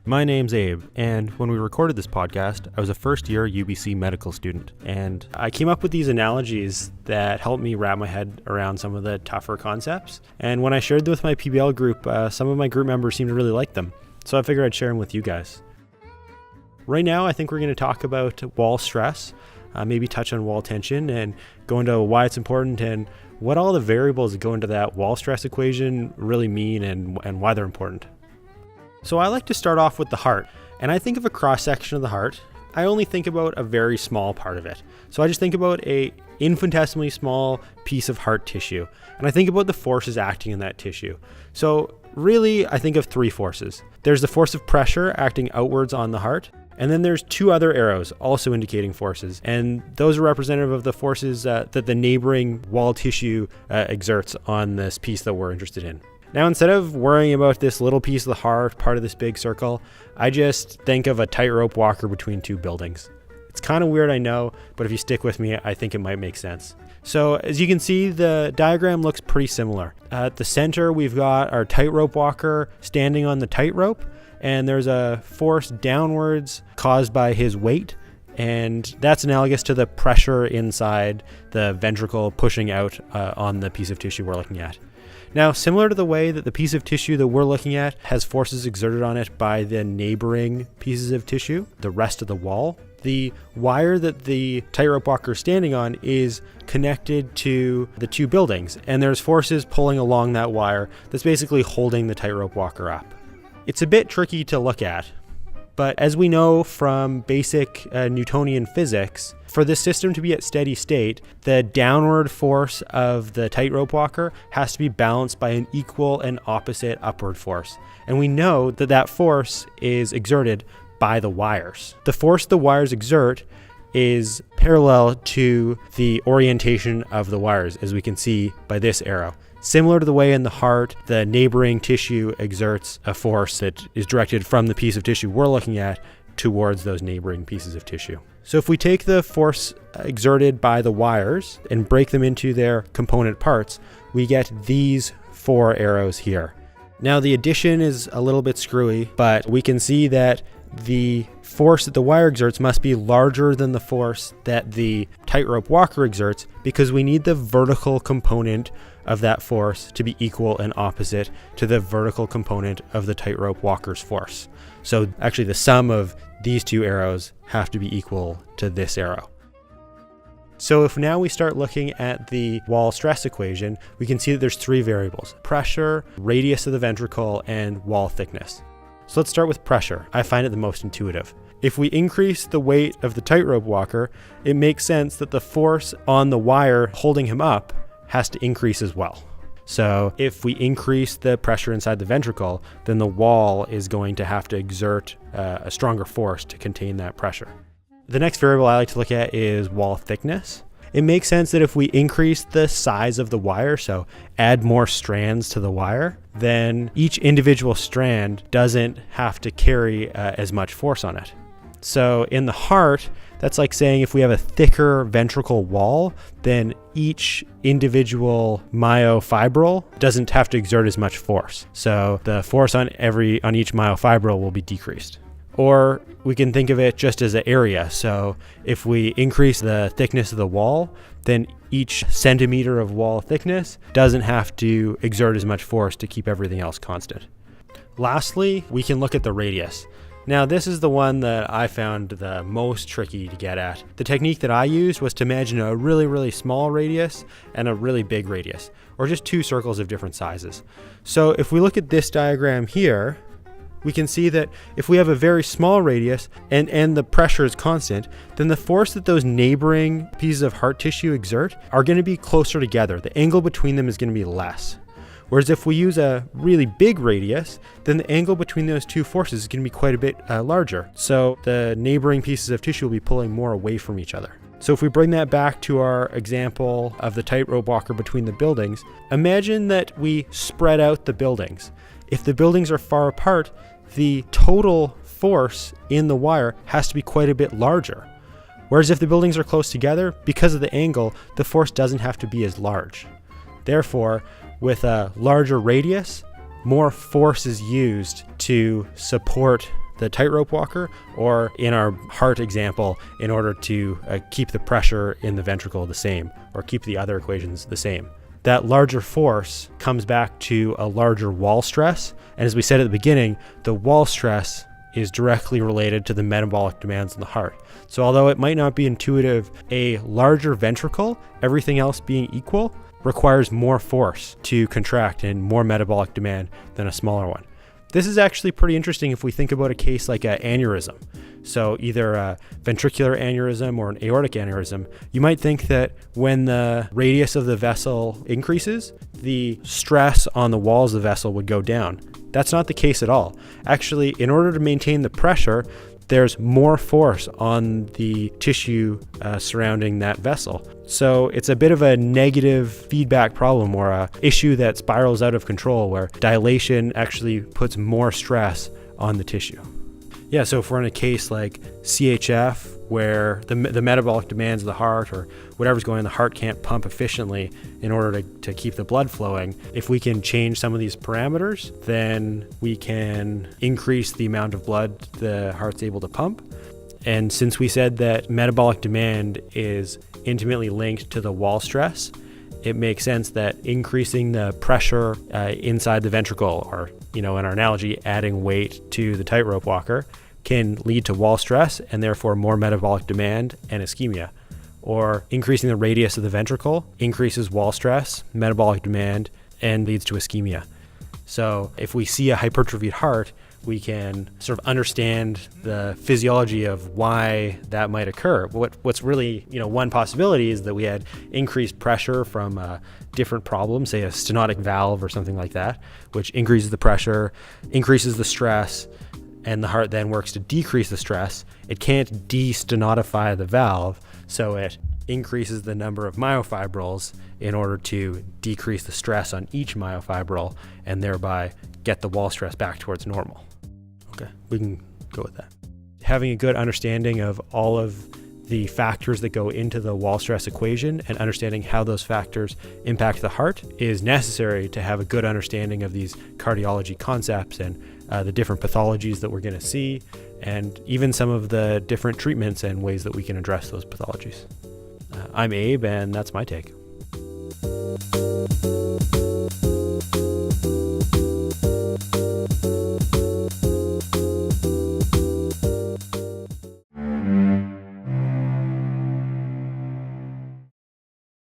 My name's Abe, and when we recorded this podcast, I was a first-year UBC medical student, and I came up with these analogies that helped me wrap my head around some of the tougher concepts, and when I shared them with my PBL group, some of my group members seemed to really like them, so I figured I'd share them with you guys. Right now, I think we're going to talk about wall stress, maybe touch on wall tension, and go into why it's important and what all the variables that go into that wall stress equation really mean and why they're important. So I like to start off with the heart, and I think of a cross-section of the heart. I only think about a very small part of it. So I just think about a infinitesimally small piece of heart tissue, and I think about the forces acting in that tissue. So really, I think of three forces. There's the force of pressure acting outwards on the heart, and then there's two other arrows also indicating forces, and those are representative of the forces that the neighboring wall tissue exerts on this piece that we're interested in. Now, instead of worrying about this little piece of the heart, part of this big circle, I just think of a tightrope walker between two buildings. It's kind of weird, I know, but if you stick with me, I think it might make sense. So as you can see, the diagram looks pretty similar. At the center, we've got our tightrope walker standing on the tightrope, and there's a force downwards caused by his weight, and that's analogous to the pressure inside the ventricle pushing out on the piece of tissue we're looking at. Now, similar to the way that the piece of tissue that we're looking at has forces exerted on it by the neighboring pieces of tissue, the rest of the wall, the wire that the tightrope walker is standing on is connected to the two buildings, and there's forces pulling along that wire that's basically holding the tightrope walker up. It's a bit tricky to look at, but as we know from basic Newtonian physics, for this system to be at steady state, the downward force of the tightrope walker has to be balanced by an equal and opposite upward force. And we know that that force is exerted by the wires. The force the wires exert is parallel to the orientation of the wires, as we can see by this arrow. Similar to the way in the heart, the neighboring tissue exerts a force that is directed from the piece of tissue we're looking at towards those neighboring pieces of tissue. So if we take the force exerted by the wires and break them into their component parts, we get these four arrows here. Now the addition is a little bit screwy, but we can see that the force that the wire exerts must be larger than the force that the tightrope walker exerts, because we need the vertical component of that force to be equal and opposite to the vertical component of the tightrope walker's force. So actually the sum of these two arrows have to be equal to this arrow. So if now we start looking at the wall stress equation, we can see that there's three variables: pressure, radius of the ventricle, and wall thickness. So let's start with pressure. I find it the most intuitive. If we increase the weight of the tightrope walker, it makes sense that the force on the wire holding him up has to increase as well. So if we increase the pressure inside the ventricle, then the wall is going to have to exert a stronger force to contain that pressure. The next variable I like to look at is wall thickness. It makes sense that if we increase the size of the wire, so add more strands to the wire, then each individual strand doesn't have to carry as much force on it. So in the heart, that's like saying if we have a thicker ventricle wall, then each individual myofibril doesn't have to exert as much force. So the force on each myofibril will be decreased. Or we can think of it just as an area. So if we increase the thickness of the wall, then each centimeter of wall thickness doesn't have to exert as much force to keep everything else constant. Lastly, we can look at the radius. Now, this is the one that I found the most tricky to get at. The technique that I used was to imagine a really, really small radius and a really big radius, or just two circles of different sizes. So if we look at this diagram here, we can see that if we have a very small radius and the pressure is constant, then the force that those neighboring pieces of heart tissue exert are going to be closer together. The angle between them is going to be less. Whereas if we use a really big radius, then the angle between those two forces is going to be quite a bit larger. So the neighboring pieces of tissue will be pulling more away from each other. So if we bring that back to our example of the tightrope walker between the buildings, imagine that we spread out the buildings. If the buildings are far apart, the total force in the wire has to be quite a bit larger. Whereas if the buildings are close together, because of the angle, the force doesn't have to be as large. Therefore, with a larger radius, more force is used to support the tightrope walker, or in our heart example, in order to keep the pressure in the ventricle the same, or keep the other equations the same. That larger force comes back to a larger wall stress. And as we said at the beginning, the wall stress is directly related to the metabolic demands in the heart. So although it might not be intuitive, a larger ventricle, everything else being equal, requires more force to contract and more metabolic demand than a smaller one. This is actually pretty interesting if we think about a case like an aneurysm. So either a ventricular aneurysm or an aortic aneurysm. You might think that when the radius of the vessel increases, the stress on the walls of the vessel would go down. That's not the case at all. Actually, in order to maintain the pressure, there's more force on the tissue surrounding that vessel. So it's a bit of a negative feedback problem, or a issue that spirals out of control, where dilation actually puts more stress on the tissue. Yeah, so if we're in a case like CHF, where the metabolic demands of the heart, or whatever's going on, the heart can't pump efficiently in order to keep the blood flowing, if we can change some of these parameters, then we can increase the amount of blood the heart's able to pump. And since we said that metabolic demand is intimately linked to the wall stress, it makes sense that increasing the pressure inside the ventricle, or, in our analogy, adding weight to the tightrope walker, can lead to wall stress and therefore more metabolic demand and ischemia. Or increasing the radius of the ventricle increases wall stress, metabolic demand, and leads to ischemia. So if we see a hypertrophied heart, we can sort of understand the physiology of why that might occur. What's really, one possibility is that we had increased pressure from a different problem, say a stenotic valve or something like that, which increases the pressure, increases the stress, and the heart then works to decrease the stress. It can't de-stenotify the valve, so it increases the number of myofibrils in order to decrease the stress on each myofibril and thereby get the wall stress back towards normal. Okay, we can go with that. Having a good understanding of all of the factors that go into the wall stress equation and understanding how those factors impact the heart is necessary to have a good understanding of these cardiology concepts and the different pathologies that we're going to see, and even some of the different treatments and ways that we can address those pathologies. I'm Abe, and that's my take.